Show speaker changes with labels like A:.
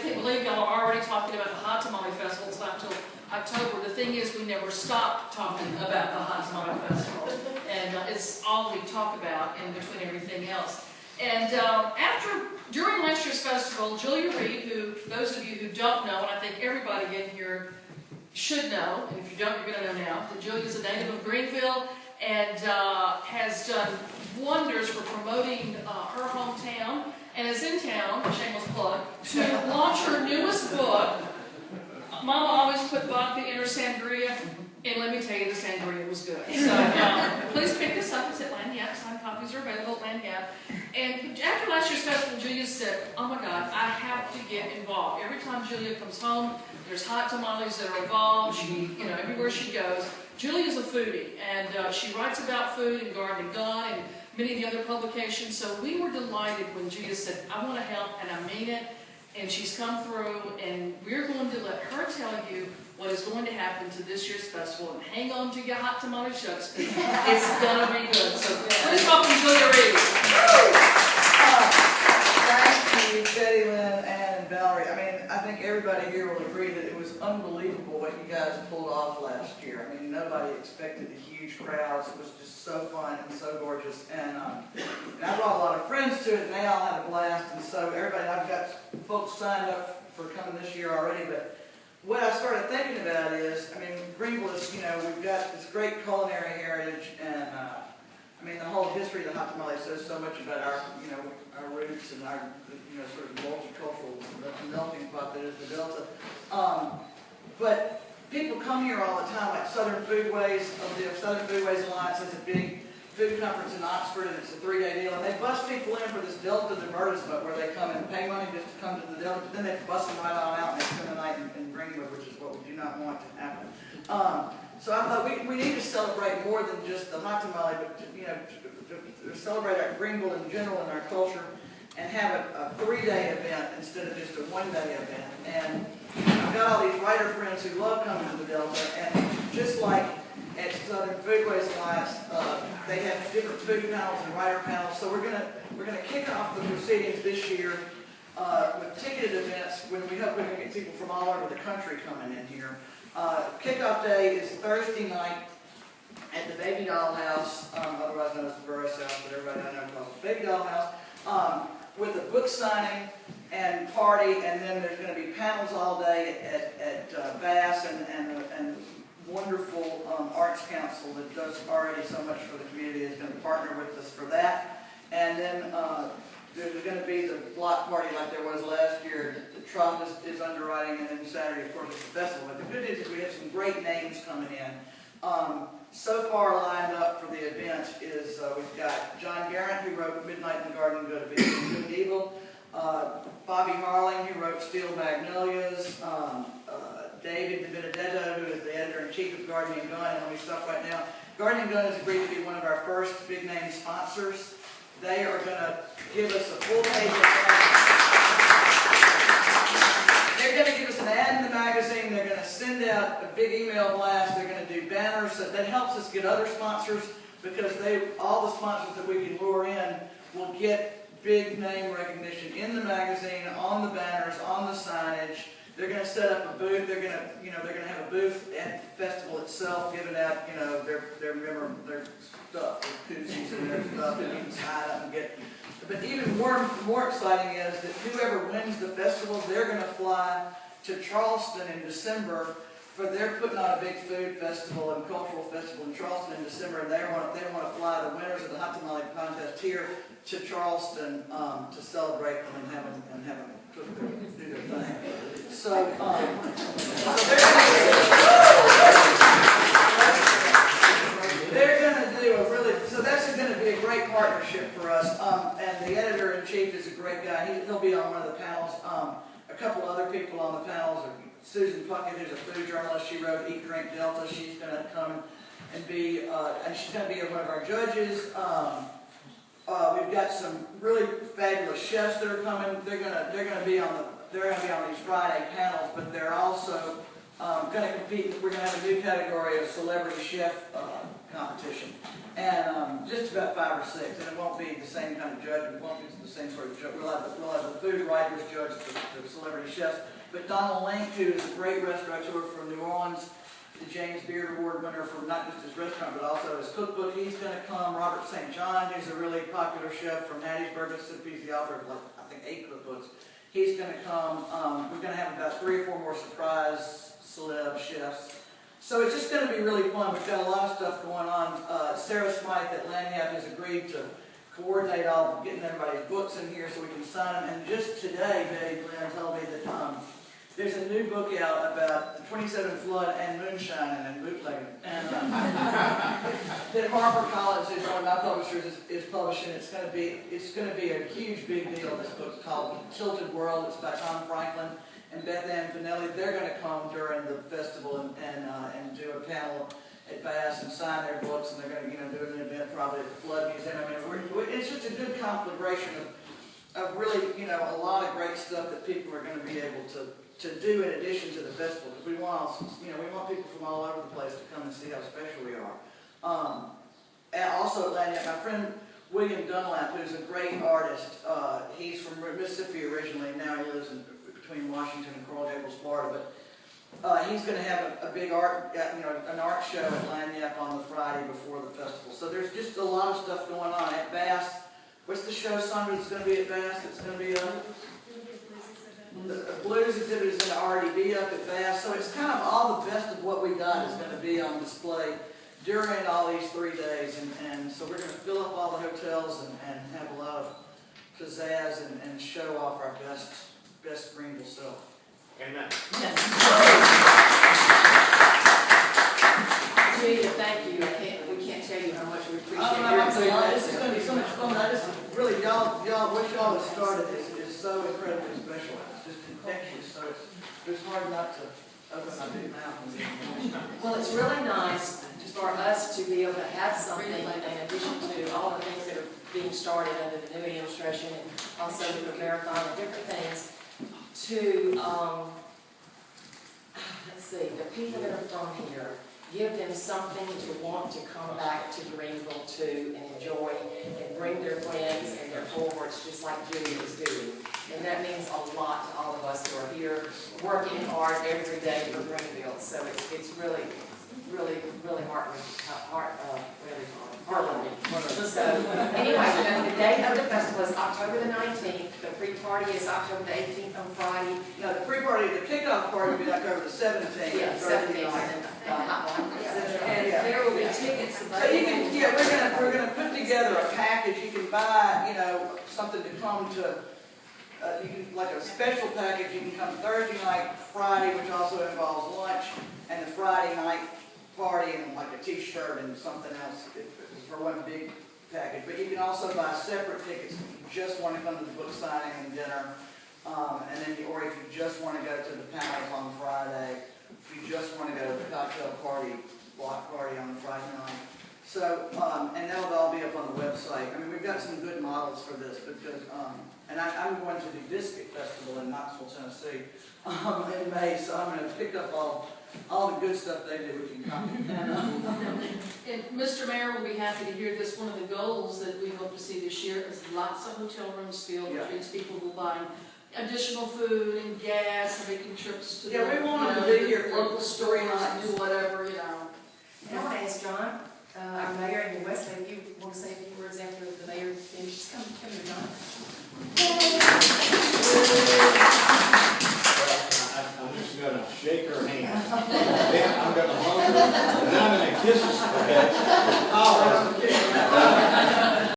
A: can't believe y'all are already talking about the Hot Tamale Festival. It's not until October. The thing is, we never stop talking about the Hot Tamale Festival. And it's all we talk about in between everything else. And during last year's festival, Julia Reed, who, for those of you who don't know, and I think everybody in here should know, and if you don't, you're going to know now, that Julia's a native of Greenville and has done wonders for promoting her hometown, and is in town, shameless plug, to launch her newest book. Mama always put vodka in her sangria, and let me tell you, the sangria was good. So please pick this up. It's at Lanyap. Signed copies are available at Lanyap. And after last year's festival, Julia said, oh my God, I have to get involved. Every time Julia comes home, there's hot tamales that are involved. She, everywhere she goes. Julia's a foodie, and she writes about food in Garden and Gun and many of the other publications. So we were delighted when Julia said, I want to help, and I mean it. And she's come through, and we're going to let her tell you what is going to happen to this year's festival. And hang on to your hot tamale shucks, because it's going to be good. So please welcome Julia Reed.
B: Thank you, Betty, Lynn, and Valarie. I mean, I think everybody here will agree that it was unbelievable what you guys pulled off last year. I mean, nobody expected the huge crowds. It was just so fun and so gorgeous. And I brought a lot of friends to it, and they all had a blast. And so everybody, I've got folks signed up for coming this year already. But what I started thinking about is, I mean, Greenville is, we've got this great culinary heritage, and I mean, the whole history of the hot tamale says so much about our, our roots and our, sort of multicultural melting pot that is the Delta. But people come here all the time, like Southern Foodways. The Southern Foodways Alliance has a big food conference in Oxford, and it's a 3-day deal. And they bust people in for this Delta advertisement where they come and pay money just to come to the Delta, but then they bust them right on out and they spend the night in Greenville, which is what we do not want to happen. So I thought we need to celebrate more than just the hot tamale, but to celebrate our Greenville in general and our culture, and have a 3-day event instead of just a 1-day event. And I've got all these writer friends who love coming to the Delta, and just like at Southern Foodways Alliance, they have different food panels and writer panels. So we're gonna kick off the proceedings this year with ticketed events when we hope we can get people from all over the country coming in here. Kickoff day is Thursday night at the Baby Doll House, otherwise known as the Burroughs House, but everybody I know calls it the Baby Doll House, with a book signing and party, and then there's going to be panels all day at Bass and wonderful Arts Council that does already so much for the community is going to partner with us for that. And then there's going to be the block party like there was last year. The Trump is underwriting, and then Saturday, of course, is the festival. But the good news is we have some great names coming in. So far lined up for the event is we've got John Garrett, who wrote Midnight in the Garden, Good and Evil. Bobby Harling, who wrote Steel Magnolias. David DiBenedetto, who is the editor-in-chief of Garden and Gun. And let me stop right now. Garden and Gun has agreed to be one of our first big-name sponsors. They are going to give us a full page of They're going to give us an ad in the magazine. They're going to send out a big email blast. They're going to do banners. That helps us get other sponsors, because all the sponsors that we can lure in will get big name recognition in the magazine, on the banners, on the signage. They're going to set up a booth. They're going to have a booth at the festival itself, giving out their stuff, their koozies and their stuff that you can sign up and get. But even more exciting is that whoever wins the festival, they're going to fly to Charleston in December. They're putting on a big food festival and cultural festival in Charleston in December, and they want to fly the winners of the hot tamale contest here to Charleston to celebrate them and have them do their thing. So they're going to do so that's going to be a great partnership for us. And the editor-in-chief is a great guy. He'll be on one of the panels. A couple other people on the panels are Susan Puckett, who's a food journalist. She wrote Eat, Drink, Delta. She's going to come and be, and she's going to be one of our judges. We've got some really fabulous chefs that are coming. They're going to be on these Friday panels, but they're also going to compete. We're going to have a new category of celebrity chef competition, and just about 5 or 6, and it won't be the same kind of judge. It won't be the same sort of judge. We'll have the food writers judge the celebrity celebrity chefs. But Lynn, who is a great restaurateur from New Orleans, the James Beard Award winner for not just his restaurant, but also his cookbook, he's going to come. Robert St. John, who's a really popular chef from Hattiesburg, Mississippi, the author of, like, I think 8 cookbooks. He's going to come. We're going to have about 3 or 4 more surprise celeb chefs. So it's just going to be really fun. We've got a lot of stuff going on. Sarah Smythe at Lanyap has agreed to coordinate all getting everybody's books in here so we can sign them. And just today, Lynn told me that there's a new book out about the 27 flood and moonshining and bootlegging. And that HarperCollins, who's one of my publishers, is publishing. It's going to be a huge big deal. This book's called Tilted World. It's by Tom Franklin and Beth Ann Finelli. They're going to come during the festival and do a panel at Bass and sign their books, and they're going to do an event probably at the Flood Museum. I mean, it's just a good conflagration of really, a lot of great stuff that people are going to be able to do in addition to the festival. Because we want people from all over the place to come and see how special we are. And also at Lanyap, my friend William Dunlap, who's a great artist, he's from Mississippi originally, now he lives between Washington and Coral Gables, Florida, but he's going to have a big art, an art show at Lanyap on the Friday before the festival. So there's just a lot of stuff going on at Bass. What's the show, Sandra, that's going to be at Bass? It's going to be the blues exhibit is going to already be up at Bass. So it's kind of all the best of what we got is going to be on display during all these 3 days. And so we're going to fill up all the hotels and have a lot of pizzazz and show off our best Greenville self.
C: Amen.
A: Yes. Julia, thank you. We can't tell you how much we appreciate your
B: enthusiasm. This is going to be so much fun. I just really, y'all, what y'all have started is so incredibly special. It's just infectious. So it's hard not to open my big mouth.
D: Well, it's really nice for us to be able to have something in addition to all the things that are being started under the new administration and also the marathon and different things to, let's see, the people that are from here, give them something to want to come back to Greenville to and enjoy and bring their friends and their cohorts just like Julie is doing. And that means a lot to all of us who are here working hard every day for Greenville. So it's really heartening. So anyway, the date of the festival is October the 19th. The pre-party is October the 18th on Friday.
B: No, the pre-party, the kickoff party will be October the 17th.
D: Yeah, 17th.
A: And there will be tickets.
B: So you can, we're gonna put together a package. You can buy, something to come to. You can, like a special package. You can come Thursday night, Friday, which also involves lunch, and the Friday night party, and like a T-shirt and something else for one big package. But you can also buy separate tickets if you just want to come to the book signing and dinner, or if you just want to go to the panels on Friday, if you just want to go to the cocktail party, block party on Friday night. So, and that'll all be up on the website. I mean, we've got some good models for this because, and I'm going to the Biscuit Festival in Knoxville, Tennessee, in May, so I'm going to pick up all the good stuff they do with you.
A: And Mr. Mayor will be happy to hear this. One of the goals that we hope to see this year is lots of hotel rooms filled, which means people will buy additional food and gas and making trips to
B: we want them to be here for
A: local stores and do whatever,
D: And I want to ask John, our mayor in New Wesley, if you want to say a few words after the mayor finishes. Come here, John.
C: I'm just going to shake her hand. I'm going to hug her, and I'm going to kiss her. Okay?